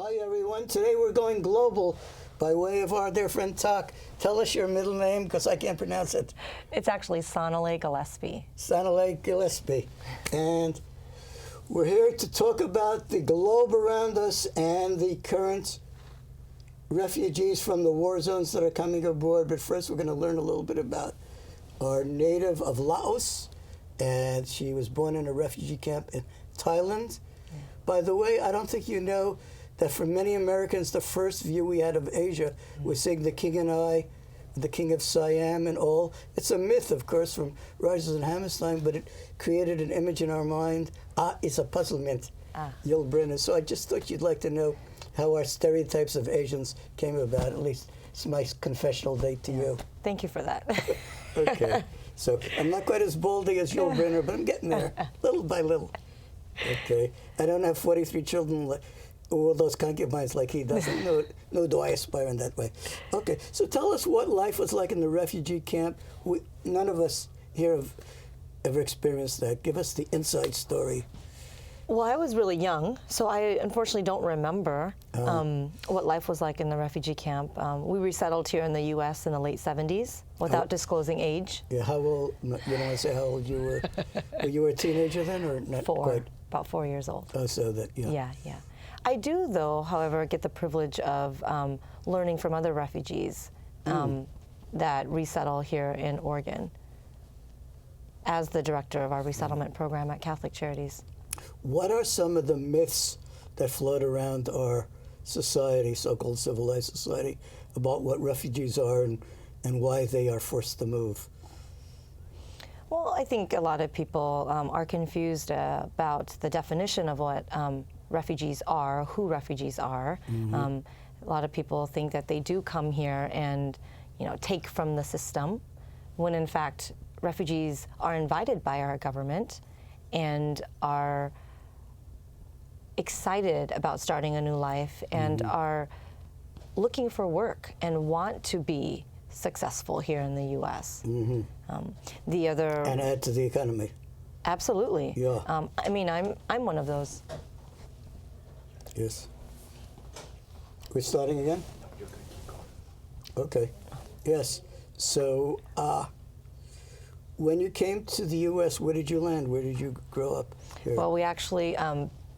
Hi everyone, today we're going global by way of our dear friend Tak. Tell us your middle name, because I can't pronounce it. It's actually Soneoulay Gillespie. Soneoulay Gillespie. And we're here to talk about the globe around us and the current refugees from the war zones that are coming aboard. But first we're going to learn a little bit about our native of Laos. And she was born in a refugee camp in Thailand. Yeah. By the way, I don't think you know that for many Americans, the first view we had of Asia was seeing the King and I, the King of Siam and all. It's a myth, of course, from Rogers and Hammerstein, but it created an image in our mind. It's a puzzlement, Yul Brynner. So I just thought you'd like to know how our stereotypes of Asians came about. At least it's my confessional date to you. Thank you for that. Okay. So I'm not quite as baldy as Yul Brynner, but I'm getting there, little by little. Okay. I don't have 43 children, all those concubines like he doesn't. No, do I aspire in that way. Okay, so tell us what life was like in the refugee camp. None of us here have ever experienced that. Give us the inside story. Well, I was really young, so I unfortunately don't remember what life was like in the refugee camp. We resettled here in the U.S. in the late 70s without disclosing age. Yeah, how old? You don't want to say how old you were. You were a teenager then, or not quite? About 4 years old. Oh, so that, yeah. Yeah. I do, though, however, get the privilege of learning from other refugees that resettle here in Oregon as the director of our resettlement program at Catholic Charities. What are some of the myths that float around our society, so-called civilized society, about what refugees are and why they are forced to move? Well, I think a lot of people are confused about the definition of what refugees are, who refugees are. A lot of people think that they do come here and, take from the system, when in fact refugees are invited by our government and are excited about starting a new life and are looking for work and want to be successful here in the U.S. And add to the economy. Absolutely. Yeah. I'm one of those. Yes. We're starting again? You're going to keep going. Okay. Yes. So, when you came to the U.S., where did you land? Where did you grow up here? Well, we actually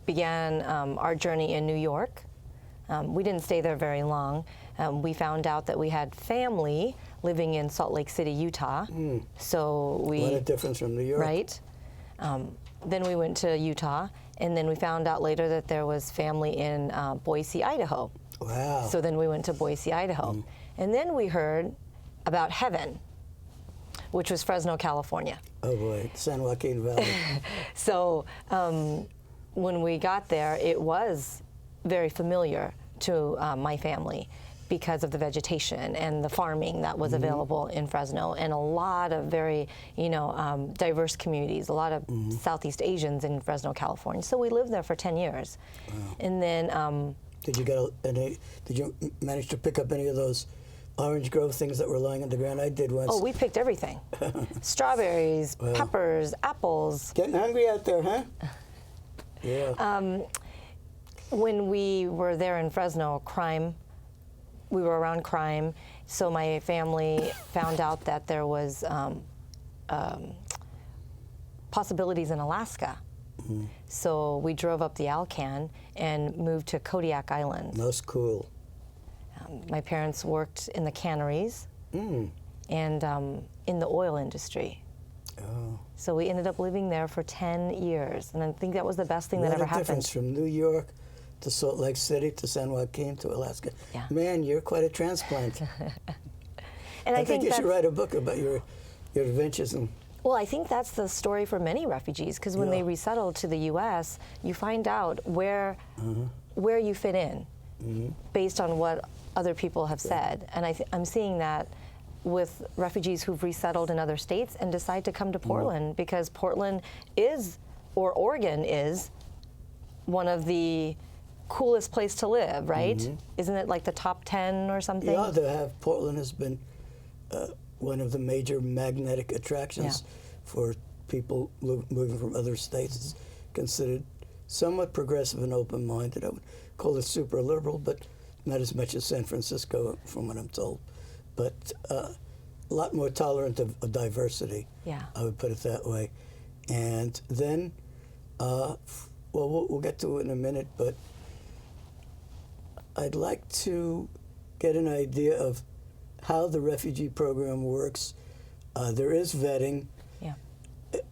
began our journey in New York. We didn't stay there very long. We found out that we had family living in Salt Lake City, Utah. So what a difference from New York. Right. Then we went to Utah, and then we found out later that there was family in Boise, Idaho. Wow. So then we went to Boise, Idaho. And then we heard about heaven, which was Fresno, California. Oh boy, San Joaquin Valley. So when we got there, it was very familiar to my family because of the vegetation and the farming that was available in Fresno, and a lot of very, diverse communities, a lot of Southeast Asians in Fresno, California. So we lived there for 10 years. Wow. And then did you manage to pick up any of those orange grove things that were lying on the ground? I did once. Oh, we picked everything. Strawberries, peppers, apples. Getting hungry out there, huh? Yeah. When we were there in Fresno, we were around crime, so my family found out that there was possibilities in Alaska. So we drove up the Alcan and moved to Kodiak Island. That's cool. My parents worked in the canneries and in the oil industry. Oh. So we ended up living there for 10 years, and I think that was the best thing that ever happened. What a difference from New York to Salt Lake City to San Joaquin to Alaska. Yeah. Man, you're quite a transplant. And I think you should write a book about your adventures. Well, I think that's the story for many refugees, because when they resettle to the U.S., you find out where you fit in based on what other people have said. And I'm seeing that with refugees who've resettled in other states and decide to come to Portland because Portland is, or Oregon is, one of the coolest place to live, right? Isn't it like the top 10 or something? Yeah, Portland has been one of the major magnetic attractions for people moving from other states. It's considered somewhat progressive and open-minded. I would call it super liberal, but not as much as San Francisco, from what I'm told. But a lot more tolerant of diversity. Yeah. I would put it that way. And then, well, we'll get to it in a minute, but I'd like to get an idea of how the refugee program works. There is vetting. Yeah.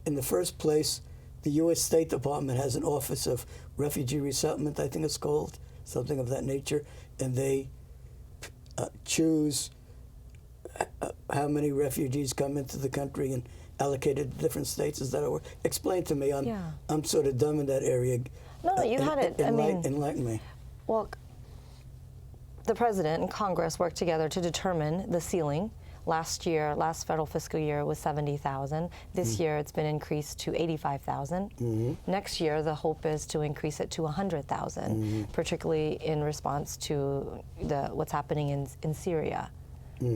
In the first place, the U.S. State Department has an Office of Refugee Resettlement, I think it's called, something of that nature, and they choose how many refugees come into the country and allocated to different states. Is that how it works? Explain to me. I'm sort of dumb in that area. No, you had it. Enlighten me. Well, the president and Congress worked together to determine the ceiling. Last federal fiscal year was 70,000. This year it's been increased to 85,000. Next year the hope is to increase it to 100,000, particularly in response to what's happening in Syria.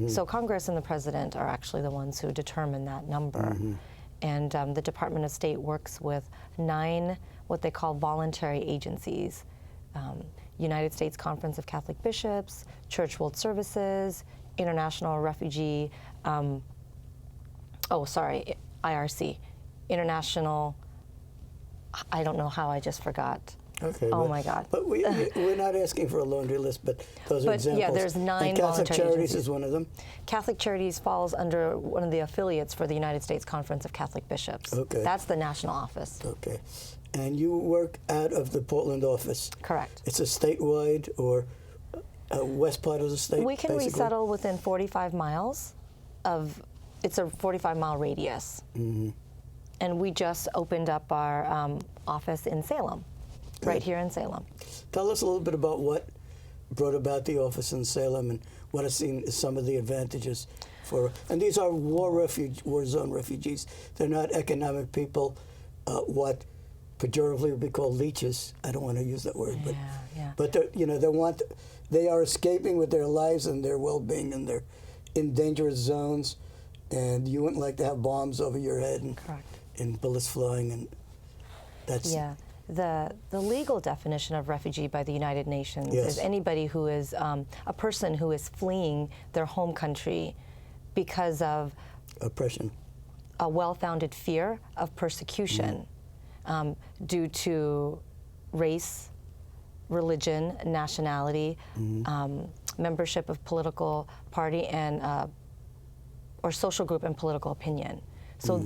So Congress and the president are actually the ones who determine that number. And the Department of State works with 9 what they call voluntary agencies. United States Conference of Catholic Bishops, Church World Services, International Refugee, IRC, International, I don't know how, I just forgot. Okay. My God. But we're not asking for a laundry list, but those are examples. Yeah, there's 9 and Catholic voluntary Charities agencies. is one of them? Catholic Charities falls under one of the affiliates for the United States Conference of Catholic Bishops. Okay. That's the national office. Okay. And you work out of the Portland office? Correct. It's a statewide or west part of the state? We can basically? resettle within 45 miles it's a 45-mile radius. And we just opened up our office in Salem, right here in Salem. Tell us a little bit about what brought about the office in Salem and what has seen some of the advantages for, and these are war zone refugees. They're not economic people, what pejoratively would be called leeches. I don't want to use that word, but they are escaping with their lives and their well-being, and they're in dangerous zones, and you wouldn't like to have bombs over your head and bullets flying, and that's... Yeah. The legal definition of refugee by the United Nations is anybody who is a person who is fleeing their home country because of oppression, a well-founded fear of persecution due to race, religion, nationality, membership of political party, and or social group and political opinion. So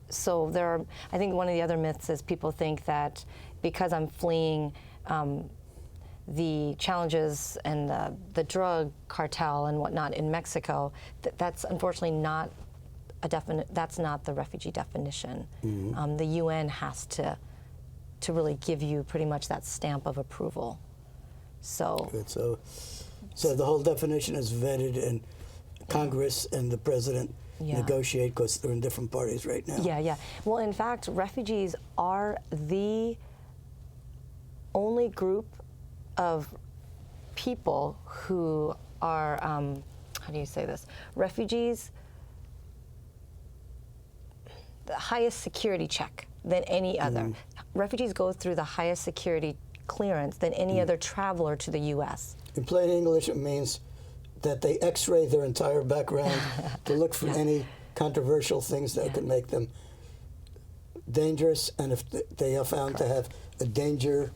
So there are, I think one of the other myths is people think that because I'm fleeing the challenges and the drug cartel and whatnot in Mexico, that's unfortunately not that's not the refugee definition. The UN has to really give you pretty much that stamp of approval. So. Good. So the whole definition is vetted, and Congress and the president negotiate because they're in different parties right now. Yeah. Well, in fact, refugees are the only group of people who are, how do you say this? Refugees, the highest security check than any other. Refugees go through the highest security clearance than any other traveler to the U.S. In plain English, it means that they x-ray their entire background to look for any controversial things that could make them dangerous, and if they are found to have a danger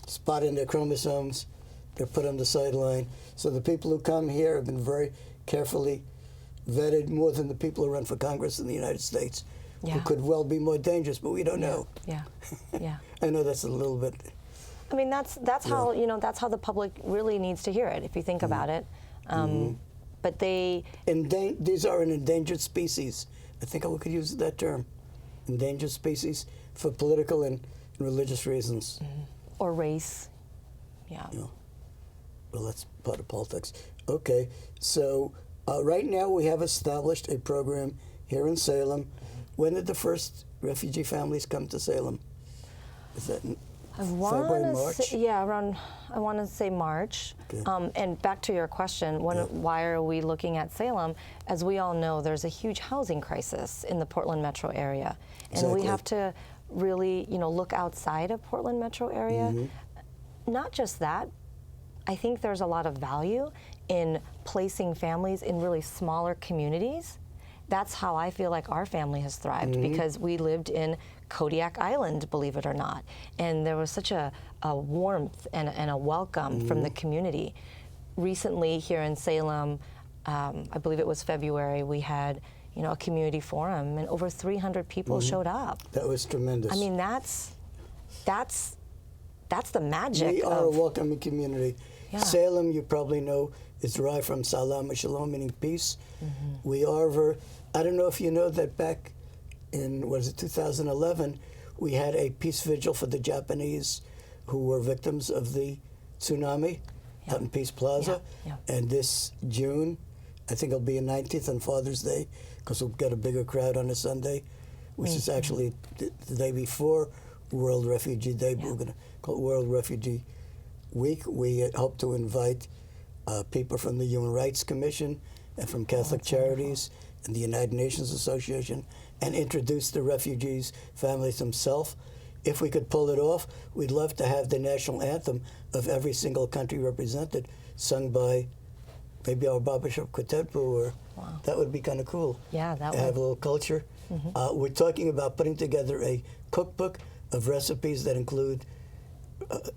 spot in their chromosomes, they're put on the sideline. So the people who come here have been very carefully vetted, more than the people who run for Congress in the United States, who could well be more dangerous, but we don't know. Yeah. I know that's a little bit... I mean, that's how, that's how the public really needs to hear it, if you think about it. But these are an endangered species. I think we could use that term, endangered species, for political and religious reasons. Or race. Yeah. Well, that's part of politics. Okay, so right now we have established a program here in Salem. When did the first refugee families come to Salem? Is that February, March? Around, I want to say March. Okay. And back to your question, why are we looking at Salem? As we all know, there's a huge housing crisis in the Portland metro area. And we have to really, look outside of Portland metro area. Not just that, I think there's a lot of value in placing families in really smaller communities. That's how I feel like our family has thrived, because we lived in Kodiak Island, believe it or not. And there was such a warmth and a welcome from the community. Recently here in Salem, I believe it was February, we had a community forum, and over 300 people showed up. That was tremendous. I mean, that's the magic. We are a welcoming community. Yeah. Salem, you probably know, is derived from Salam or Shalom, meaning peace. We are I don't know if you know that back in, 2011, we had a peace vigil for the Japanese who were victims of the tsunami out in Peace Plaza. And this June, I think it'll be the 19th on Father's Day, because we'll get a bigger crowd on a Sunday, which is actually the day before World Refugee Day, but we're going to call it World Refugee Week. We hope to invite people from the Human Rights Commission and from Catholic Charities and the United Nations Association, and introduce the refugees' families themselves. If we could pull it off, we'd love to have the national anthem of every single country represented sung by maybe our barbershop quartet, or that would be kind of cool. Yeah, that would. Have a little culture. We're talking about putting together a cookbook of recipes that include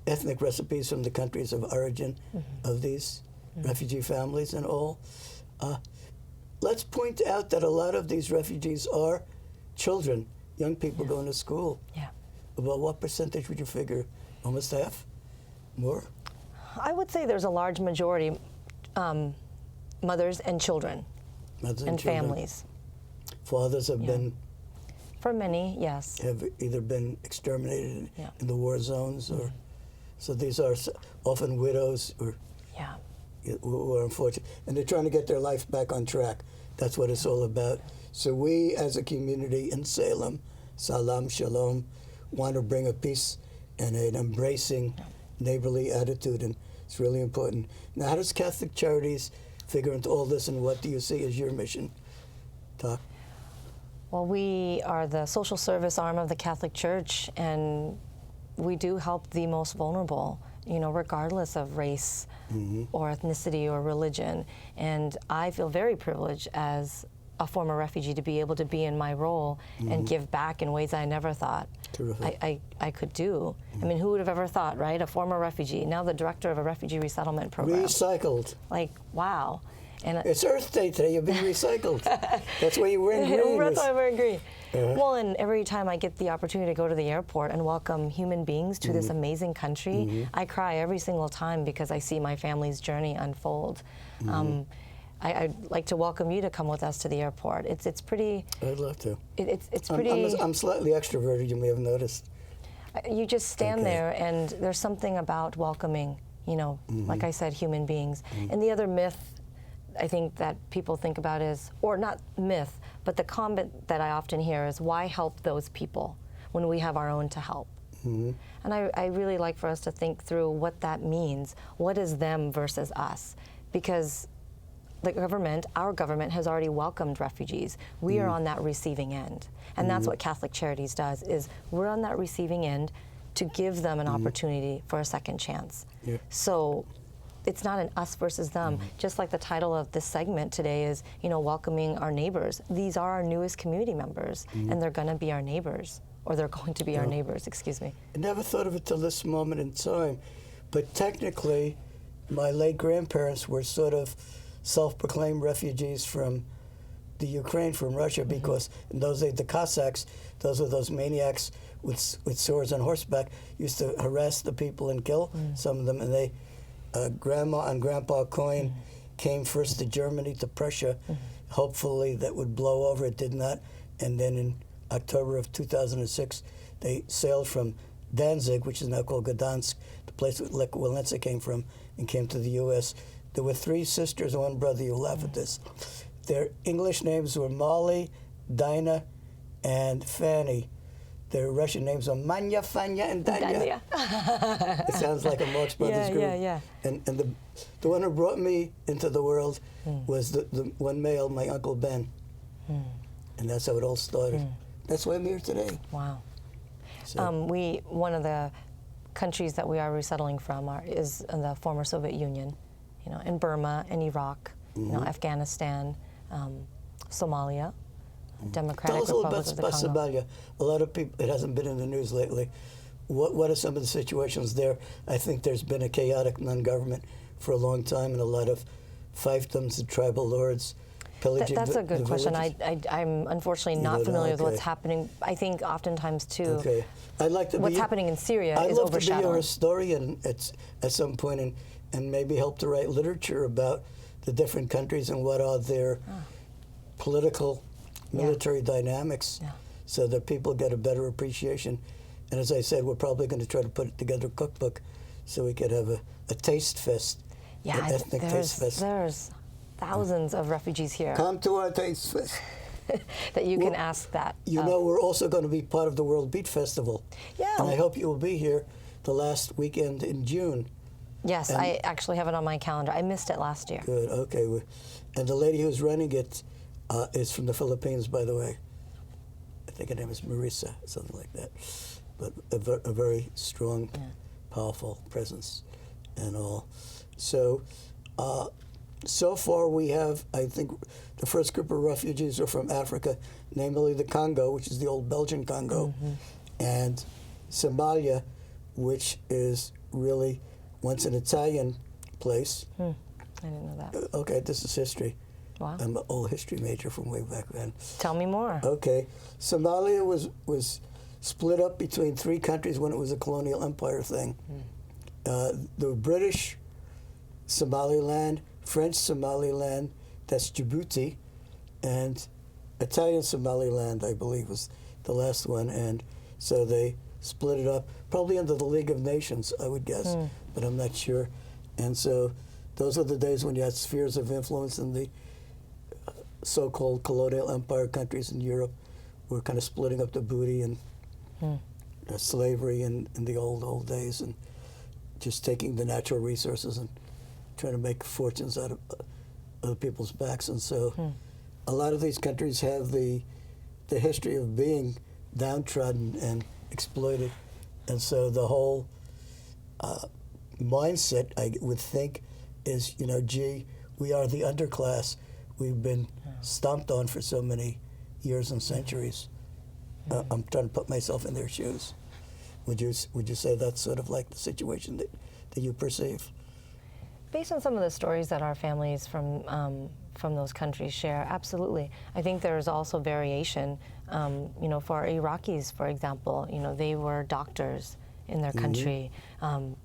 ethnic recipes from the countries of origin of these refugee families and all. Let's point out that a lot of these refugees are children, young people going to school. Yeah. About what percentage would you figure? Almost half? More? I would say there's a large majority mothers and children and families. Fathers have been... For many, yes. Have either been exterminated in the war zones, or... So these are often widows or who are unfortunate. And they're trying to get their life back on track. That's what it's all about. So we, as a community in Salem, Salam, Shalom, want to bring a peace and an embracing neighborly attitude, and it's really important. Now, how does Catholic Charities figure into all this, and what do you see as your mission? Talk. Well, we are the social service arm of the Catholic Church, and we do help the most vulnerable, regardless of race or ethnicity or religion. And I feel very privileged as a former refugee to be able to be in my role and give back in ways I never thought I could do. I mean, who would have ever thought, right? A former refugee, now the director of a refugee resettlement program. Recycled. Like, wow. And it's Earth Day today. You're being recycled. That's why you're wearing green. That's why I'm wearing green. Well, and every time I get the opportunity to go to the airport and welcome human beings to this amazing country, I cry every single time because I see my family's journey unfold. I'd like to welcome you to come with us to the airport. It's pretty. I'd love to. It's pretty. I'm slightly extroverted. You may have noticed. You just stand there, and there's something about welcoming. Like I said, human beings. And the other myth I think that people think about is, or not myth, but the comment that I often hear is, why help those people when we have our own to help? And I really like for us to think through what that means. What is them versus us? Because the government, our government, has already welcomed refugees. We are on that receiving end. And that's what Catholic Charities does, is we're on that receiving end to give them an opportunity for a second chance. So it's not an us versus them. Just like the title of this segment today is, welcoming our neighbors. These are our newest community members, and they're going to be our neighbors, or they're going to be our neighbors, excuse me. I never thought of it till this moment in time, but technically, my late grandparents were sort of self-proclaimed refugees from the Ukraine, from Russia, because in those days, the Cossacks, those were those maniacs with swords on horseback, used to harass the people and kill some of them, and they... Grandma and Grandpa Coyne came first to Germany, to Prussia. Hopefully that would blow over. It did not. And then in October of 2006, they sailed from Danzig, which is now called Gdansk, the place that Lech Walesa came from, and came to the U.S. There were 3 sisters and 1 brother. You'll laugh at this. Their English names were Molly, Dinah, and Fanny. Their Russian names are Manya, Fanya, and Danya. It sounds like a Marx Brothers group. And the one who brought me into the world was the one male, my Uncle Ben. And that's how it all started. That's why I'm here today. Wow. So, One of the countries that we are resettling from is in the former Soviet Union, in Burma and Iraq, Afghanistan, Somalia, Democratic tell us a little Republic bit of the about Congo. Somalia. A lot of people, it hasn't been in the news lately. What are some of the situations there? I think there's been a chaotic non-government for a long time and a lot of fiefdoms and tribal lords pillaging That's a good the question. villages. I'm unfortunately You not don't know, familiar with what's okay. happening. I think oftentimes too, Okay. I'd like to what's be, happening in Syria I'd is love to be your overshadowing. historian at some point and maybe help to write literature about the different countries and what are their political, military dynamics so that people get a better appreciation. And as I said, we're probably going to try to put together a cookbook so we could have a taste fest, Yeah, an ethnic taste fest. there's thousands of refugees here Come to our taste fest. that you can ask that. You know, we're also going to be part of the World Beat Festival. Yeah. And I hope you will be here the last weekend in June. Yes, and- I actually have it on my calendar. I missed it last year. Good, okay. And the lady who's running it is from the Philippines, by the way. I think her name is Marisa, something like that. But a very strong, powerful presence and all. So, so far we have, I think, the first group of refugees are from Africa, namely the Congo, which is the old Belgian Congo, and Somalia, which is really once an Italian place. I didn't know that. Okay, this is history. Wow. I'm an old history major from way back then. Tell me more. Okay, Somalia was split up between three countries when it was a colonial empire thing. The British Somaliland, French Somaliland, that's Djibouti, and Italian Somaliland, I believe, was the last one. And so they split it up, probably under the League of Nations, I would guess, but I'm not sure. And so those are the days when you had spheres of influence in the so-called colonial empire countries in Europe were kind of splitting up the booty and slavery in the old days and just taking the natural resources and trying to make fortunes out of other people's backs. And so a lot of these countries have the history of being downtrodden and exploited. And so the whole mindset, I would think, is, gee, we are the underclass. We've been stomped on for so many years and centuries. I'm trying to put myself in their shoes. Would you say that's sort of like the situation that you perceive? Based on some of the stories that our families from those countries share, absolutely. I think there's also variation. For Iraqis, for example, they were doctors in their country,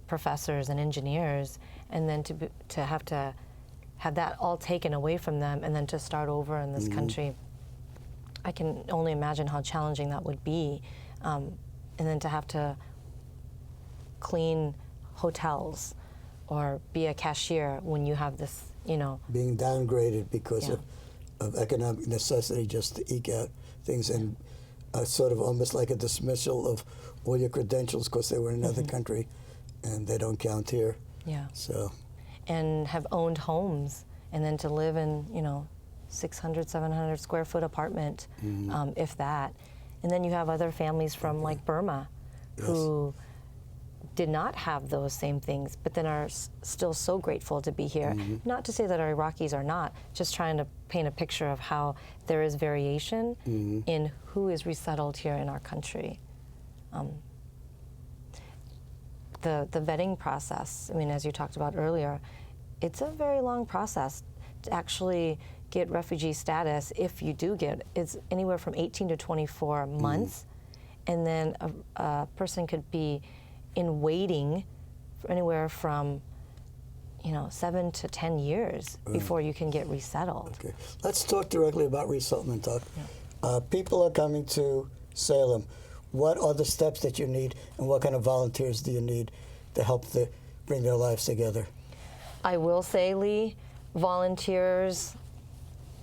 professors and engineers, and then to have that all taken away from them and then to start over in this country, I can only imagine how challenging that would be. And then to have to clean hotels or be a cashier when you have this, Being downgraded because of economic necessity just to eke out things and sort of almost like a dismissal of all your credentials because they were in another country and they don't count here. Yeah. So. And have owned homes and then to live in, 600, 700 square foot apartment, if that. And then you have other families from like Burma who did not have those same things, but then are still so grateful to be here. Not to say that our Iraqis are not, just trying to paint a picture of how there is variation in who is resettled here in our country. The vetting process, as you talked about earlier, it's a very long process to actually get refugee status. If you do get, it's anywhere from 18 to 24 months, and then a person could be in waiting for anywhere from 7 to 10 years before you can get resettled. Okay, let's talk directly about resettlement. People are coming to Salem. What are the steps that you need, and what kind of volunteers do you need to help bring their lives together? I will say, Lee, volunteers,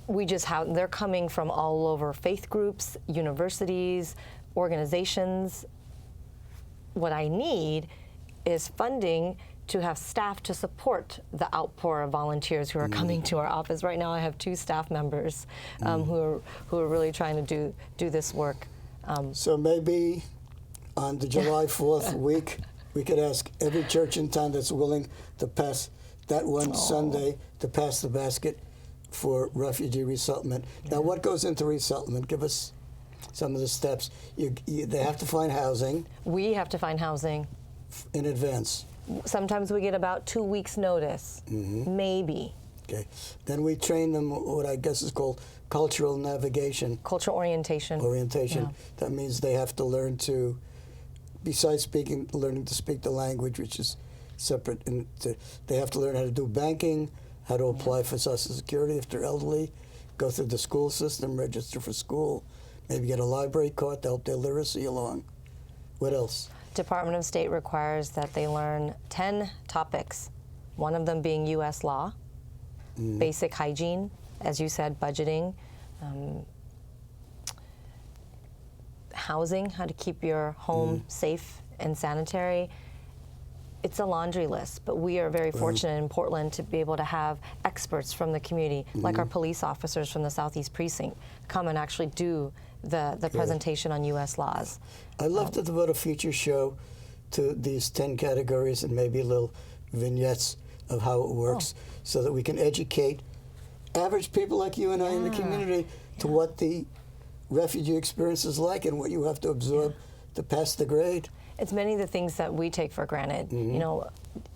they're coming from all over faith groups, universities, organizations. What I need is funding to have staff to support the outpour of volunteers who are coming to our office. Right now I have 2 staff members who are really trying to do this work. So maybe on the July 4th week, we could ask every church in town that's willing to pass that one Sunday to pass the basket for refugee resettlement. Now, what goes into resettlement? Give us some of the steps. They have to find housing. We have to find housing. In advance. Sometimes we get about 2 weeks' notice, maybe. Okay. Then we train them what I guess is called cultural navigation. Cultural orientation. Yeah. That means they have to learn to, besides learning to speak the language, which is separate, they have to learn how to do banking, how to apply for Social Security if they're elderly, go through the school system, register for school, maybe get a library card to help their literacy along. What else? Department of State requires that they learn 10 topics, one of them being U.S. law, basic hygiene, as you said, budgeting, housing, how to keep your home safe and sanitary. It's a laundry list, but we are very fortunate in Portland to be able to have experts from the community, like our police officers from the Southeast Precinct, come and actually do the presentation on U.S. laws. I'd love to devote a future show to these 10 categories and maybe little vignettes of how it works so that we can educate average people like you and I in the community to what the refugee experience is like and what you have to absorb to pass the grade. It's many of the things that we take for granted. You know,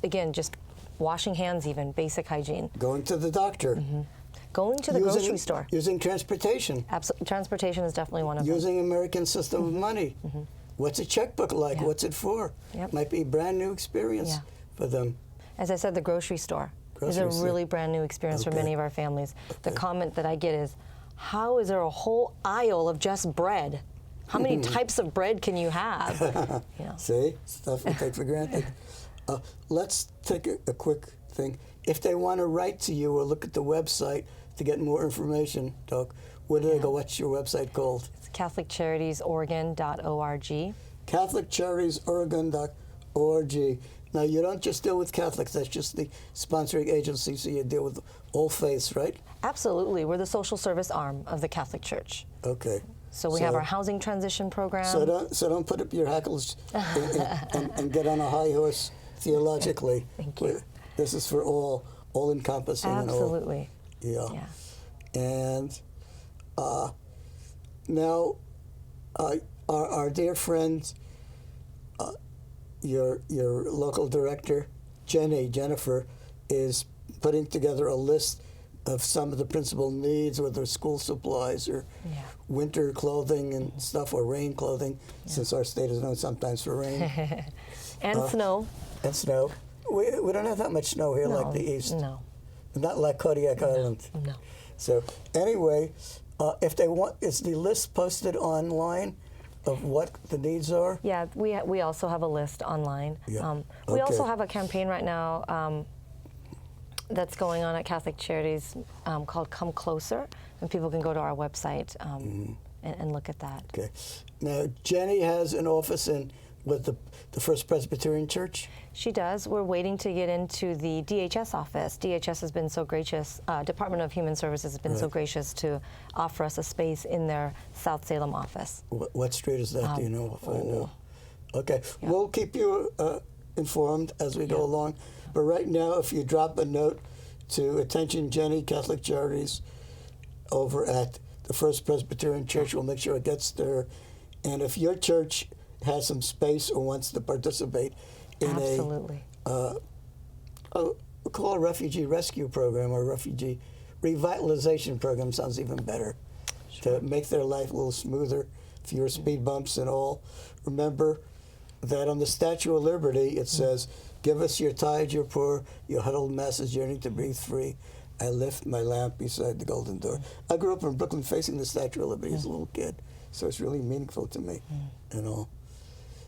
again, just washing hands even, basic hygiene. Going to the doctor. Going to the grocery store. Using transportation. Transportation is definitely one of them. Using American system of money. What's a checkbook like? What's it for? Might be a brand new experience for them. As I said, the grocery store is a really brand new experience for many of our families. The comment that I get is, how is there a whole aisle of just bread? How many types of bread can you have? You know. See, stuff we take for granted. Let's take a quick thing. If they want to write to you or look at the website to get more information, Doc, where do they go? What's your website called? It's CatholicCharitiesOregon.org. CatholicCharitiesOregon.org. Now, you don't just deal with Catholics. That's just the sponsoring agency, so you deal with all faiths, right? Absolutely. We're the social service arm of the Catholic Church. Okay. So we have our housing transition program. So don't put up your hackles and get on a high horse theologically. Thank you. This is for all encompassing. Absolutely. And all. Yeah. And now, our dear friend, your local director, Jennifer, is putting together a list of some of the principal needs, whether school supplies or winter clothing and stuff, or rain clothing, since our state is known sometimes for rain. And snow. And snow. We don't have that much snow here like the East. No. Not like Kodiak Island. No. So anyway, if they want, is the list posted online of what the needs are? Yeah, we also have a list online. We also have a campaign right now that's going on at Catholic Charities called Come Closer, and people can go to our website and look at that. Okay. Now, Jenny has an office with the First Presbyterian Church? She does. We're waiting to get into the DHS office. DHS has been so gracious, Department of Human Services has been so gracious to offer us a space in their South Salem office. What street is that? Do you know? If I know. Okay. We'll keep you informed as we go along. But right now, if you drop a note to Attention Jenny, Catholic Charities, over at the First Presbyterian Church, we'll make sure it gets there. And if your church has some space or wants to participate in call a refugee rescue program or refugee revitalization program, sounds even better, to make their life a little smoother, fewer speed bumps and all. Remember that on the Statue of Liberty it says, "Give us your tithe, your poor, your huddled masses yearning to breathe free. I lift my lamp beside the golden door." I grew up in Brooklyn facing the Statue of Liberty as a little kid, so it's really meaningful to me and all.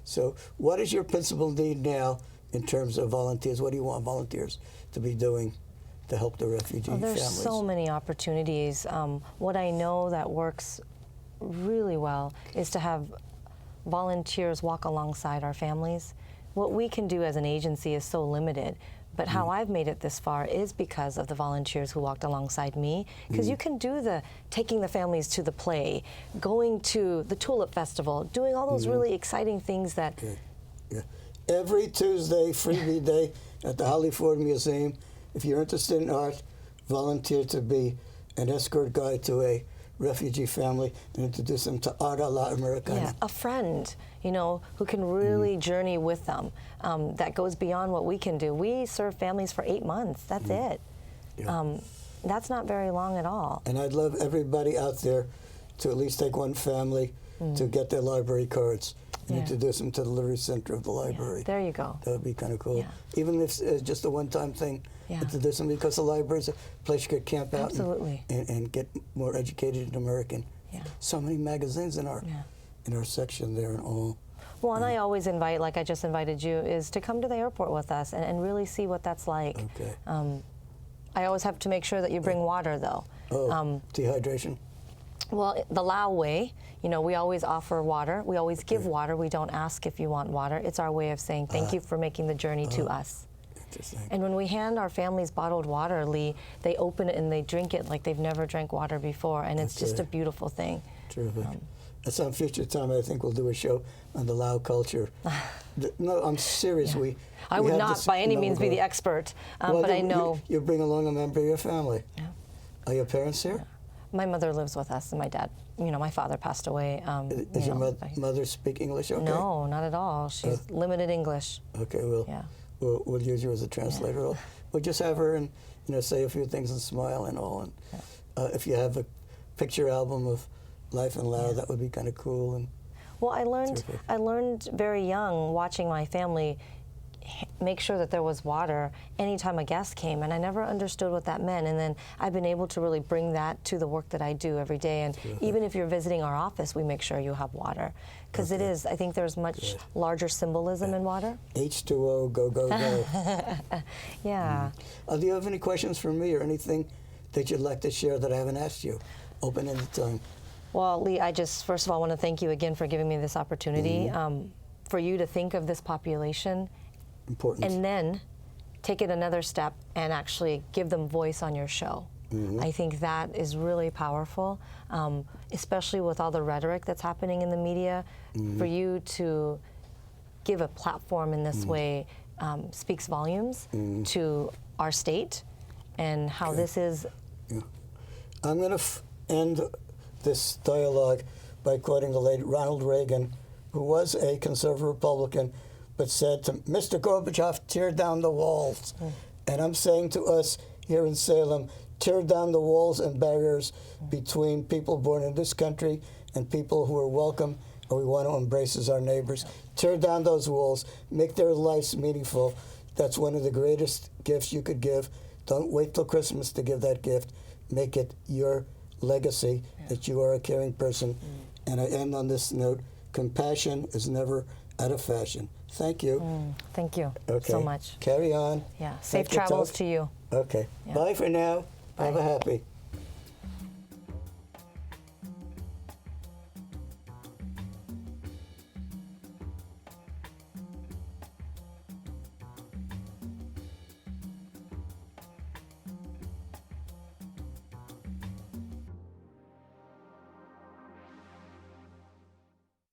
So what is your principal need now in terms of volunteers? What do you want volunteers to be doing to help the refugee families? There's so many opportunities. What I know that works really well is to have volunteers walk alongside our families. What we can do as an agency is so limited, But how I've made it this far is because of the volunteers who walked alongside me. Because you can do the taking the families to the play, going to the Tulip Festival, doing all those really exciting things that. Okay. Yeah. Every Tuesday, freebie day at the Holly Ford Museum. If you're interested in art, volunteer to be an escort guide to a refugee family and introduce them to art a la Americana. Yeah, a friend, you know, who can really journey with them. That goes beyond what we can do. We serve families for 8 months. That's it. Yeah. That's not very long at all. And I'd love everybody out there to at least take one family to get their library cards and introduce them to the Library Center of the library. Yeah, there you go. That would be kind of cool. Yeah. Even if it's just a one-time thing, introduce them, because the library is a place you could camp out and get more educated in American. Yeah. So many magazines in our section there and all. Well, and I always invite, like I just invited you, is to come to the airport with us and really see what that's like. Okay. I always have to make sure that you bring water, though. Oh, dehydration? Well, the Lao way, you know, we always offer water. We always give water. We don't ask if you want water. It's our way of saying thank you for making the journey to us. Interesting. And when we hand our families bottled water, Lee, they open it and they drink it like they've never drank water before, and it's just a beautiful thing. Terrific. At some future time, I think we'll do a show on the Lao culture. No, I'm serious. I would not by any means be the expert, but I know. You bring along a member of your family. Yeah. Are your parents here? My mother lives with us, and my dad, you know, my father passed away. Does your mother speak English okay? No, not at all. She's limited English. Okay, we'll use you as a translator. We'll just have her and, you know, say a few things and smile and all. And if you have a picture album of life in Lao, that would be kind of cool. And well, I learned very young, watching my family make sure that there was water anytime a guest came, and I never understood what that meant. And then I've been able to really bring that to the work that I do every day. And even if you're visiting our office, we make sure you have water, because it is. I think there's much larger symbolism in water. H2O, go, go, go. Yeah. Do you have any questions for me or anything that you'd like to share that I haven't asked you? Open-ended time. Well, Lee, I just first of all want to thank you again for giving me this opportunity. For you to think of this population. Important. And then take it another step and actually give them voice on your show. I think that is really powerful, especially with all the rhetoric that's happening in the media. For you to give a platform in this way speaks volumes to our state and how this is. I'm going to end this dialogue by quoting the late Ronald Reagan, who was a conservative Republican, but said to Mr. Gorbachev, tear down the walls. And I'm saying to us here in Salem, tear down the walls and barriers between people born in this country and people who are welcome and we want to embrace as our neighbors. Tear down those walls, make their lives meaningful. That's one of the greatest gifts you could give. Don't wait till Christmas to give that gift. Make it your legacy that you are a caring person. And I end on this note, compassion is never out of fashion. Thank you. Thank you Okay. so much. Carry on. Yeah. Safe travels to you. Okay. Yeah. Bye for now. Bye. Have a happy.